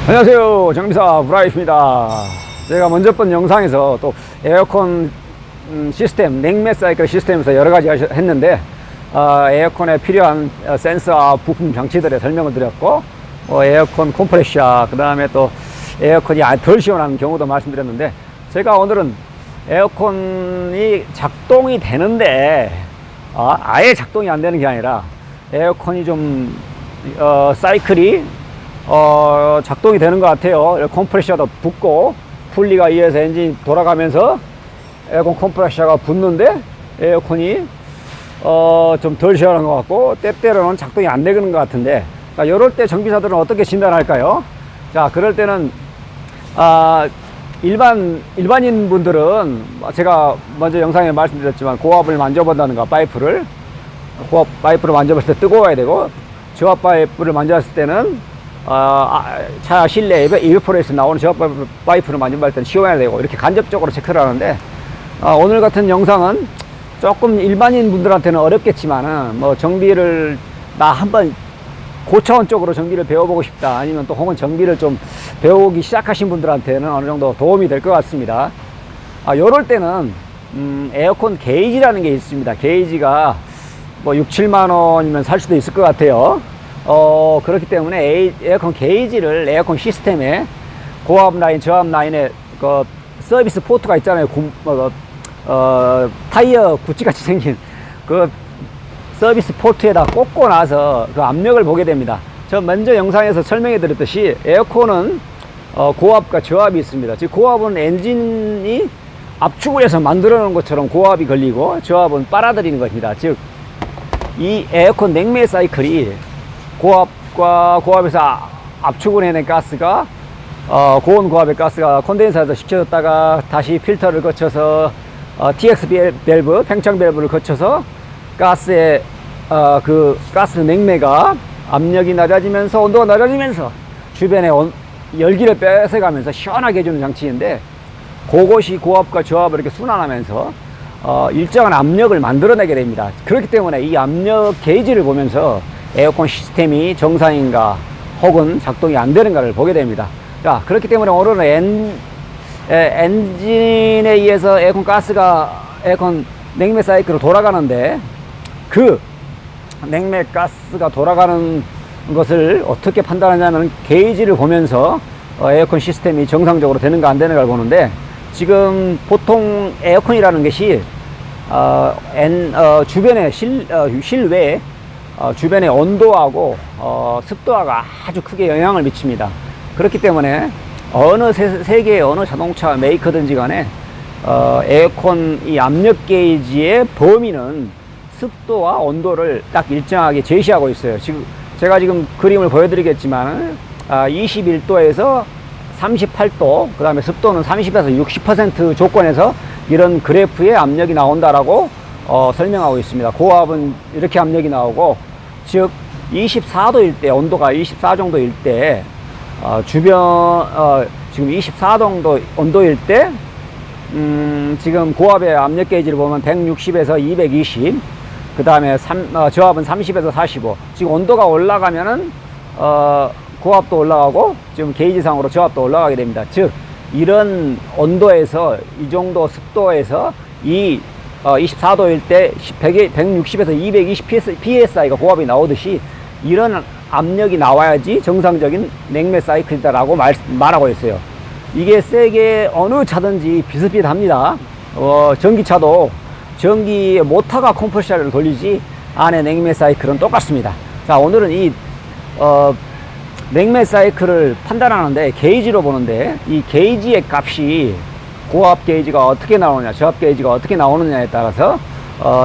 안녕하세요, 정비사 브라이프입니다. 제가 먼저 본 영상에서 또 에어컨 시스템, 냉매 사이클 시스템에서 여러 가지 했는데 에어컨에 필요한 센서와 부품 장치들의 설명을 드렸고, 에어컨 컴프레셔, 그 다음에 또 에어컨이 덜 시원한 경우도 말씀드렸는데, 제가 오늘은 에어컨이 작동이 되는데 아예 작동이 안 되는 게 아니라 에어컨이 좀 사이클이 작동이 되는 것 같아요. 컴프레셔도 붙고 풀리가 의해서 엔진이 돌아가면서 에어컨 컴프레셔가 붙는데 에어컨이 좀 덜 시원한 것 같고, 때때로는 작동이 안 되는 것 같은데, 자, 이럴 때 정비사들은 어떻게 진단할까요? 자, 그럴 때는 일반인 분들은 제가 먼저 영상에 말씀드렸지만 고압을 만져본다든가 파이프를 만져볼 때 뜨거워야 되고, 저압 파이프를 만졌을 때는 차 실내 이베포레이터 나오는 저압 파이프를 만져볼 때는 시원해야 되고, 이렇게 간접적으로 체크를 하는데, 오늘 같은 영상은 조금 일반인 분들한테는 어렵겠지만은, 뭐 정비를 나 한번 고차원적으로 정비를 배워보고 싶다, 아니면 또 혹은 정비를 좀 배우기 시작하신 분들한테는 어느 정도 도움이 될 것 같습니다. 요럴 때는 에어컨 게이지라는 게 있습니다. 게이지가 뭐 6, 7만 원이면 살 수도 있을 것 같아요. 그렇기 때문에 에어컨 게이지를 에어컨 시스템에 고압 라인, 저압 라인에 그 서비스 포트가 있잖아요. 타이어 구찌같이 생긴 그 서비스 포트에다 꽂고 나서 그 압력을 보게 됩니다. 저 먼저 영상에서 설명해 드렸듯이 에어컨은 고압과 저압이 있습니다. 즉 고압은 엔진이 압축을 해서 만들어 놓은 것처럼 고압이 걸리고, 저압은 빨아들이는 것입니다. 즉 이 에어컨 냉매 사이클이 고압에서 압축을 해낸 가스가 고온 고압의 가스가 콘덴서에서 식혀졌다가 다시 필터를 거쳐서 TX 밸브, 팽창 밸브를 거쳐서 가스의 그 가스 냉매가 압력이 낮아지면서 온도가 낮아지면서 주변에 열기를 뺏어가면서 시원하게 해주는 장치인데, 그것이 고압과 저압을 이렇게 순환하면서 일정한 압력을 만들어내게 됩니다. 그렇기 때문에 이 압력 게이지를 보면서 에어컨 시스템이 정상인가 혹은 작동이 안 되는가를 보게 됩니다. 자, 그렇기 때문에 오늘은 엔진에 의해서 에어컨 냉매 사이클로 돌아가는데, 그 냉매 가스가 돌아가는 것을 어떻게 판단하냐는 게이지를 보면서 에어컨 시스템이 정상적으로 되는가 안 되는가를 보는데, 지금 보통 에어컨이라는 것이 주변의 실외 주변의 온도하고 습도가 아주 크게 영향을 미칩니다. 그렇기 때문에 어느 세계의 어느 자동차 메이커든지 간에 에어컨 이 압력 게이지의 범위는 습도와 온도를 딱 일정하게 제시하고 있어요. 제가 지금 그림을 보여드리겠지만 21도에서 38도, 그 다음에 습도는 30에서 60% 조건에서 이런 그래프의 압력이 나온다라고 설명하고 있습니다. 고압은 이렇게 압력이 나오고, 즉 24도일 때, 온도가 24 정도일 때 지금 24 정도 온도일 때 지금 고압의 압력 게이지를 보면 160에서 220, 그 다음에 저압은 30에서 45. 지금 온도가 올라가면은 고압도 올라가고 지금 게이지상으로 저압도 올라가게 됩니다. 즉 이런 온도에서, 이 정도 습도에서 24도일 때 160에서 220 psi가 고압이 나오듯이 이런 압력이 나와야지 정상적인 냉매 사이클이다라고 말하고 있어요. 이게 세계 어느 차든지 비슷비슷합니다. 전기차도 전기 모터가 컴프레셔를 돌리지 안에 냉매 사이클은 똑같습니다. 자, 오늘은 이 냉매 사이클을 판단하는데 게이지로 보는데, 이 게이지의 값이 고압 게이지가 어떻게 나오느냐, 저압 게이지가 어떻게 나오느냐에 따라서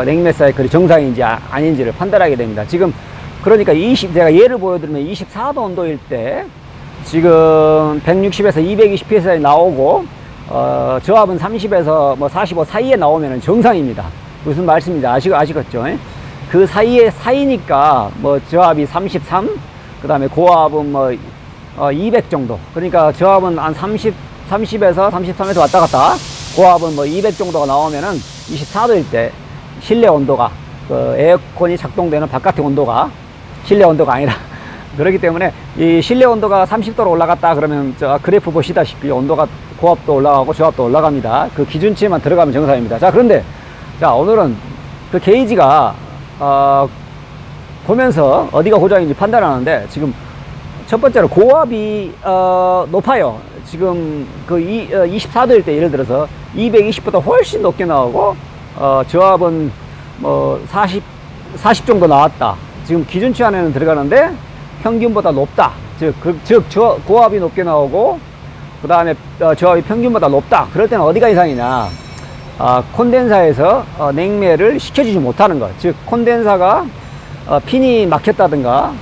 냉매 사이클이 정상인지 아닌지를 판단하게 됩니다. 지금 그러니까 제가 예를 보여드리면 24도 온도일 때 지금 160에서 220 psi 나오고 저압은 30에서 뭐 45 사이에 나오면 정상입니다. 무슨 말씀인지 아시겠죠? 그 사이니까 뭐 저압이 33, 그 다음에 고압은 뭐 200 정도. 그러니까 저압은 한 30에서 33에서 왔다 갔다, 고압은 뭐 200 정도가 나오면은 24도일 때 실내 온도가, 그 에어컨이 작동되는 바깥의 온도가, 실내 온도가 아니라 그렇기 때문에 이 실내 온도가 30도로 올라갔다 그러면 저 그래프 보시다시피 온도가 고압도 올라가고 저압도 올라갑니다. 그 기준치에만 들어가면 정상입니다. 자, 그런데 자, 오늘은 그 게이지가 보면서 어디가 고장인지 판단하는데, 지금 첫 번째로 고압이 높아요. 지금 그 24도일 때 예를 들어서 220보다 훨씬 높게 나오고 저압은 뭐 40 정도 나왔다. 지금 기준치 안에는 들어가는데 평균보다 높다. 즉 고압이 높게 나오고 그 다음에 저압이 평균보다 높다. 그럴 때는 어디가 이상이냐? 콘덴사에서 냉매를 시켜주지 못하는 것. 즉 콘덴사가 핀이 막혔다든가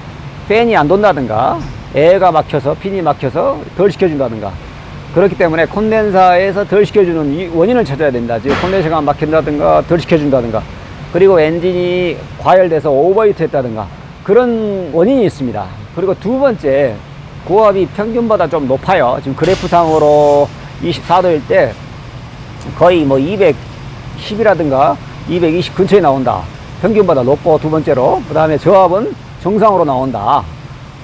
팬이 안 돈다든가 에어가 막혀서 핀이 막혀서 덜 시켜준다든가, 그렇기 때문에 콘덴사에서 덜 시켜주는 이 원인을 찾아야 됩니다. 즉 콘덴사가 막힌다든가 덜 시켜준다든가, 그리고 엔진이 과열돼서 오버히트 했다든가 그런 원인이 있습니다. 그리고 두 번째, 고압이 평균보다 좀 높아요. 지금 그래프상으로 24도일 때 거의 뭐 210이라든가 220 근처에 나온다. 평균보다 높고, 두 번째로 그 다음에 저압은 정상으로 나온다.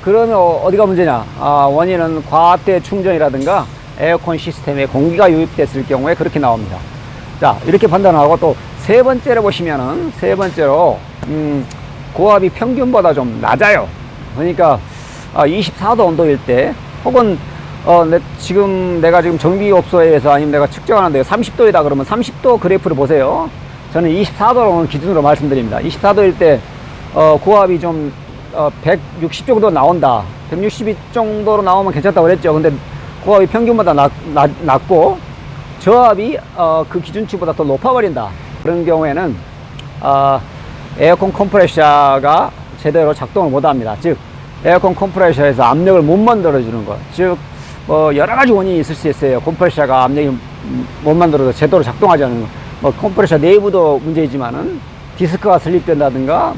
그러면 어디가 문제냐? 원인은 과압대 충전이라든가 에어컨 시스템에 공기가 유입됐을 경우에 그렇게 나옵니다. 자, 이렇게 판단하고, 또 세 번째로 보시면은, 세 번째로 고압이 평균보다 좀 낮아요. 그러니까 24도 온도일 때, 혹은 내가 지금 정비업소에서 아니면 내가 측정하는데 30도이다 그러면 30도 그래프를 보세요. 저는 24도로 기준으로 말씀드립니다. 24도일 때 고압이 좀 160 정도 나온다. 160 정도로 나오면 괜찮다고 그랬죠. 근데 고압이 평균보다 낮고 저압이 그 기준치보다 더 높아버린다. 그런 경우에는 에어컨 컴프레셔가 제대로 작동을 못합니다. 즉 에어컨 컴프레셔에서 압력을 못 만들어주는 것. 즉 여러 가지 원인이 있을 수 있어요. 컴프레셔가 압력이 못 만들어서 제대로 작동하지 않는 것. 컴프레셔 내부도 문제이지만은 디스크가 슬립된다든가,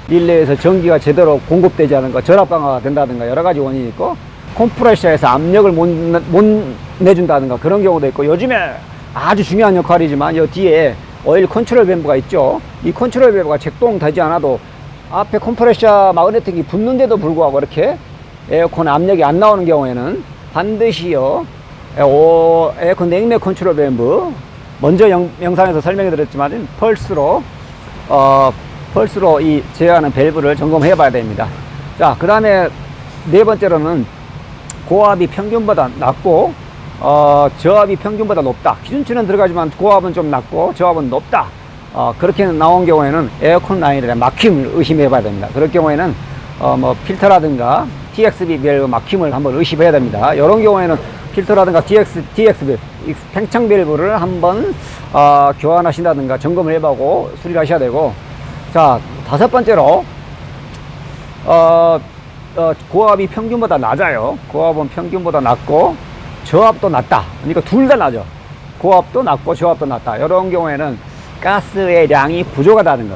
릴레이에서 전기가 제대로 공급되지 않은 것, 전압 강화가 된다든가 여러 가지 원인이 있고, 컴프레셔에서 압력을 못 내준다든가 그런 경우도 있고, 요즘에 아주 중요한 역할이지만 이 뒤에 오일 컨트롤 밸브가 있죠. 이 컨트롤 밸브가 작동되지 않아도 앞에 컴프레셔 마그네틱이 붙는데도 불구하고 이렇게 에어컨 압력이 안 나오는 경우에는 반드시요 에어컨 냉매 컨트롤 밸브, 먼저 영상에서 설명해 드렸지만 펄스로 이 제어하는 밸브를 점검해 봐야 됩니다. 자, 그 다음에 네 번째로는 고압이 평균보다 낮고 저압이 평균보다 높다. 기준치는 들어가지만 고압은 좀 낮고 저압은 높다. 그렇게 나온 경우에는 에어컨 라인에 막힘을 의심해 봐야 됩니다. 그럴 경우에는 필터라든가 TXB 밸브 막힘을 한번 의심해야 됩니다. 이런 경우에는 필터라든가 TXB 팽창 밸브를 한번 교환하신다든가 점검을 해보고 수리를 하셔야 되고, 자, 다섯 번째로 고압이 평균보다 낮아요. 고압은 평균보다 낮고 저압도 낮다. 그러니까 둘 다 낮아. 고압도 낮고 저압도 낮다. 이런 경우에는 가스의 량이 부족하다는 거.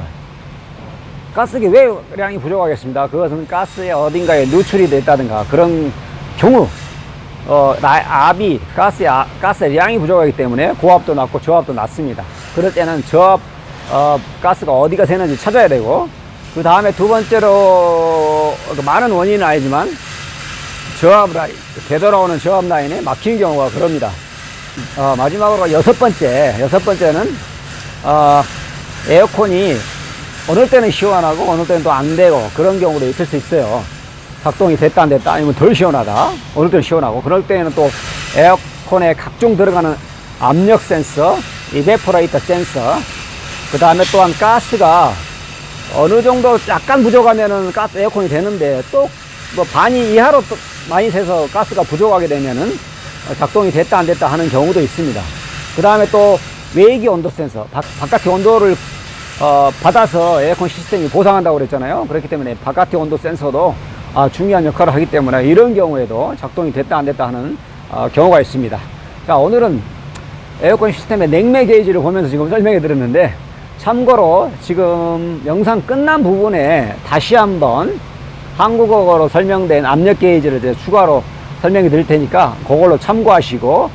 가스가 왜 량이 부족하겠습니다. 그것은 가스의 어딘가에 누출이 됐다든가 그런 경우, 가스의 량이 부족하기 때문에 고압도 낮고 저압도 낮습니다. 그럴 때는 저압 가스가 어디가 새는지 찾아야 되고, 그 다음에 두 번째로 많은 원인은 아니지만 저압 라인, 되돌아오는 저압 라인에 막히는 경우가 그럽니다. 마지막으로 여섯 번째는 에어컨이 어느 때는 시원하고 어느 때는 또 안 되고 그런 경우도 있을 수 있어요. 작동이 됐다 안 됐다, 아니면 덜 시원하다, 어느 때는 시원하고, 그럴 때는 또 에어컨에 각종 들어가는 압력 센서, 이베포레이터 센서, 그 다음에 또한 가스가 어느 정도 약간 부족하면은 에어컨이 되는데, 또 반이 이하로 또 많이 새서 가스가 부족하게 되면은 작동이 됐다 안 됐다 하는 경우도 있습니다. 그 다음에 또 외기 온도 센서, 바깥의 온도를 받아서 에어컨 시스템이 보상한다고 그랬잖아요. 그렇기 때문에 바깥의 온도 센서도 중요한 역할을 하기 때문에 이런 경우에도 작동이 됐다 안 됐다 하는 경우가 있습니다. 자, 오늘은 에어컨 시스템의 냉매 게이지를 보면서 지금 설명해 드렸는데, 참고로 지금 영상 끝난 부분에 다시 한번 한국어로 설명된 압력 게이지를 이제 추가로 설명해 드릴 테니까 그걸로 참고하시고,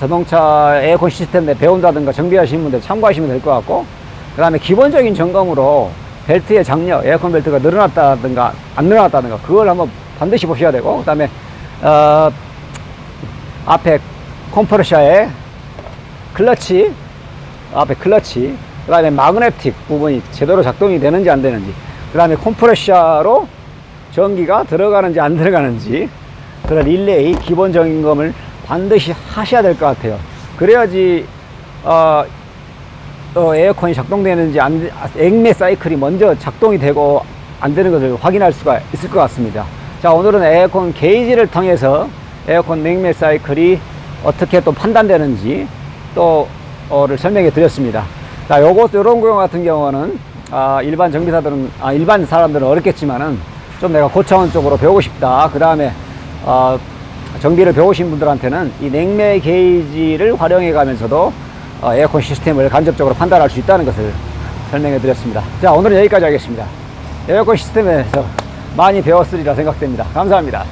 자동차 에어컨 시스템에 배운다든가 정비하시는 분들 참고하시면 될 것 같고, 그 다음에 기본적인 점검으로 벨트의 장력, 에어컨 벨트가 늘어났다든가 안 늘어났다든가 그걸 한번 반드시 보셔야 되고, 그 다음에 앞에 컴프레셔의 클러치, 앞에 클러치, 그 다음에 마그네틱 부분이 제대로 작동이 되는지 안 되는지, 그 다음에 컴프레셔로 전기가 들어가는지 안 들어가는지, 그런 릴레이 기본 점검을 반드시 하셔야 될 것 같아요. 그래야지 에어컨이 작동되는지 액매 사이클이 먼저 작동이 되고 안 되는 것을 확인할 수가 있을 것 같습니다. 자, 오늘은 에어컨 게이지를 통해서 에어컨 냉매 사이클이 어떻게 또 판단되는지 또를 설명해 드렸습니다. 자, 요런 경우 같은 경우는 일반 정비사들은 일반 사람들은 어렵겠지만은 좀 내가 고차원 쪽으로 배우고 싶다, 그 다음에 정비를 배우신 분들한테는 이 냉매 게이지를 활용해 가면서도 에어컨 시스템을 간접적으로 판단할 수 있다는 것을 설명해 드렸습니다. 자, 오늘은 여기까지 하겠습니다. 에어컨 시스템에서 많이 배웠으리라 생각됩니다. 감사합니다.